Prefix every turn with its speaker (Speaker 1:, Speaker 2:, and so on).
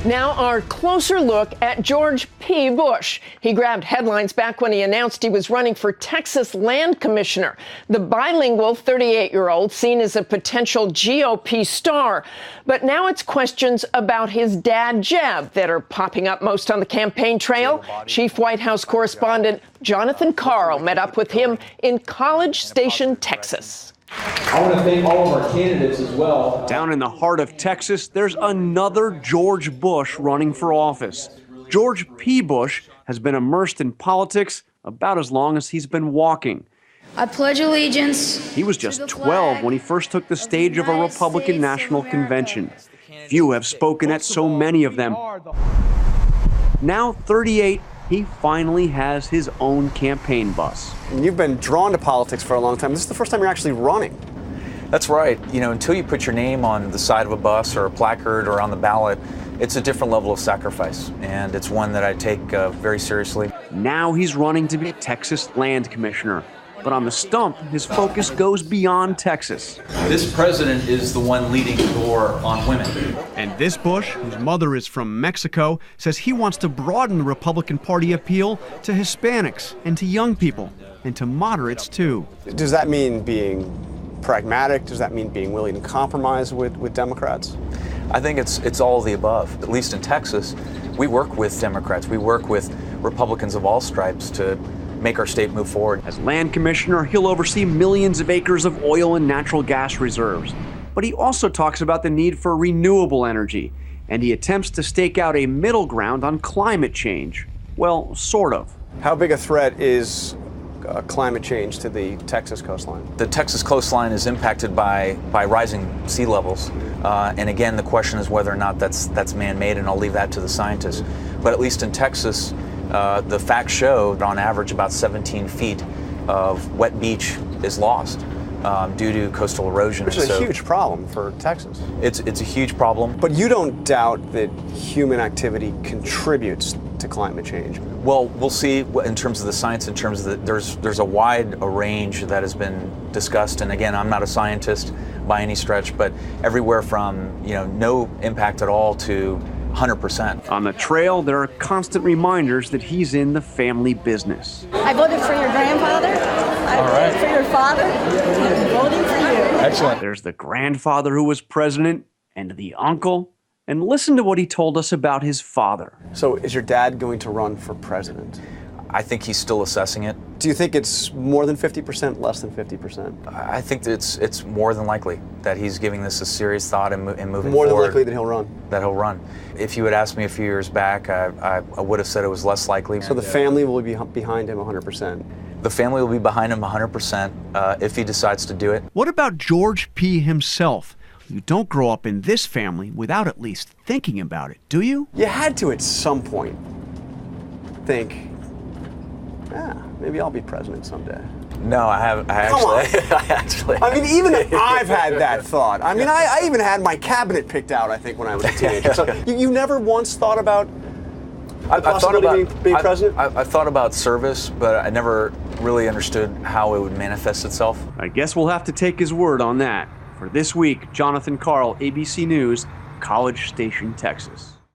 Speaker 1: Now our closer look at George P. Bush. He grabbed headlines back when he announced he was running for Texas Land Commissioner. The bilingual 38-year-old seen as a potential GOP star. But now it's questions about his dad, Jeb, that are popping up most on the campaign trail. Chief White House correspondent Jonathan Karl met up with him in College Station, Texas.
Speaker 2: I want to thank all of our candidates as well.
Speaker 3: Down in the heart of Texas, there's another George Bush running for office. George P. Bush has been immersed in politics about as long as he's been walking.
Speaker 4: I pledge allegiance.
Speaker 3: He was just 12 when he first took the stage of a Republican National Convention. Few have spoken at so many of them. Now 38, he finally has his own campaign bus.
Speaker 5: You've been drawn to politics for a long time. This is the first time you're actually running.
Speaker 6: That's right. You know, until you put your name on the side of a bus or a placard or on the ballot, it's a different level of sacrifice, and it's one that I take very seriously.
Speaker 3: Now he's running to be Texas Land Commissioner. But on the stump, his focus goes beyond Texas.
Speaker 6: This president is the one leading the door on women.
Speaker 3: And this Bush, whose mother is from Mexico, says he wants to broaden the Republican Party appeal to Hispanics and to young people, and to moderates too.
Speaker 5: Does that mean being pragmatic? Does that mean being willing to compromise with Democrats?
Speaker 6: I think it's all of the above. At least in Texas, we work with Democrats. We work with Republicans of all stripes to make our state move forward.
Speaker 3: As land commissioner, he'll oversee millions of acres of oil and natural gas reserves. But he also talks about the need for renewable energy, and he attempts to stake out a middle ground on climate change. Well, sort of.
Speaker 5: How big a threat is climate change to the Texas coastline?
Speaker 6: The Texas coastline is impacted by rising sea levels. And again, the question is whether or not that's man-made, and I'll leave that to the scientists. But at least in Texas, the facts show that on average about 17 feet of wet beach is lost due to coastal erosion.
Speaker 5: Which is a huge problem for Texas.
Speaker 6: It's a huge problem.
Speaker 5: But you don't doubt that human activity contributes to climate change?
Speaker 6: Well, we'll see in terms of the science, in terms of there's a wide range that has been discussed. And again, I'm not a scientist by any stretch, but everywhere from no impact at all to 100%.
Speaker 3: On the trail, there are constant reminders that he's in the family business.
Speaker 7: I voted for your grandfather. I voted for your father. I'm voting for you.
Speaker 6: Excellent.
Speaker 3: There's the grandfather who was president and the uncle. And listen to what he told us about his father.
Speaker 5: So is your dad going to run for president?
Speaker 6: I think he's still assessing it.
Speaker 5: Do you think it's more than 50%, less than 50%?
Speaker 6: I think that it's more than likely that he's giving this a serious thought and moving forward.
Speaker 5: More than likely that he'll run?
Speaker 6: That he'll run. If you had asked me a few years back, I would have said it was less likely.
Speaker 5: So the family will be behind him 100%?
Speaker 6: The family will be behind him 100% if he decides to do it.
Speaker 3: What about George P. himself? You don't grow up in this family without at least thinking about it, do you?
Speaker 5: You had to at some point think, maybe I'll be president someday.
Speaker 6: No, I haven't.
Speaker 5: I mean, even I've had that thought. I mean, I even had my cabinet picked out, I think, when I was a teenager. So you never once thought about the possibility of being president?
Speaker 6: I thought about service, but I never really understood how it would manifest itself.
Speaker 3: I guess we'll have to take his word on that. For this week, Jonathan Karl, ABC News, College Station, Texas.